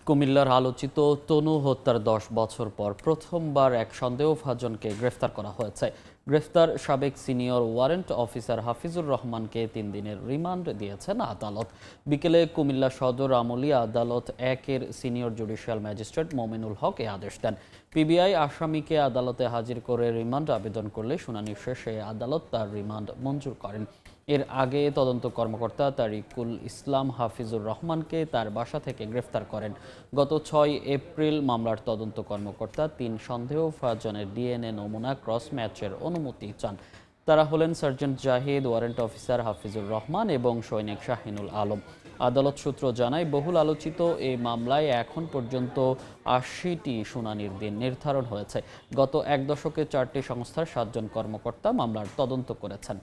কুমিল্লার আলোচিত তনু হত্যার ১০ বছর পর প্রথমবার এক সন্দেহভাজনকে গ্রেফতার করা হয়েছে। গ্রেফতার সাবেক সিনিয়র ওয়ারেন্ট অফিসার হাফিজুর রহমানকে ৩ দিনের রিমান্ড দিয়েছেন আদালত। বিকেলে কুমিল্লা সদর আমলি আদালত ১-এর সিনিয়র জুডিশিয়াল ম্যাজিস্ট্রেট মোমিনুল হক এ আদেশ দেন। পিবিআই আসামিকে আদালতে হাজির করে রিমান্ড আবেদন করলে শুনানি শেষে আদালত তার রিমান্ড মঞ্জুর করেন। এর আগে তদন্ত কর্মকর্তা তারিকুল ইসলাম হাফিজুর রহমানকে তার বাসা থেকে গ্রেফতার করেন। গত ৬ এপ্রিল মামলার তদন্ত কর্মকর্তা ৩ সন্দেহভাজনের ডিএনএ নমুনা ক্রস ম্যাচের অনুমতি চান। তারা হলেন sergeant Zahid, warrant officer Hafizur Rahman এবং সৈনিক শাহিনুল আলম। আদালত সূত্র জানায়, বহুল আলোচিত এই মামলায় এখন পর্যন্ত ৮০টি শুনানির দিন নির্ধারণ হয়েছে। গত এক দশকে ৪টি সংস্থার ৭ জন কর্মকর্তা মামলার তদন্ত করেছেন।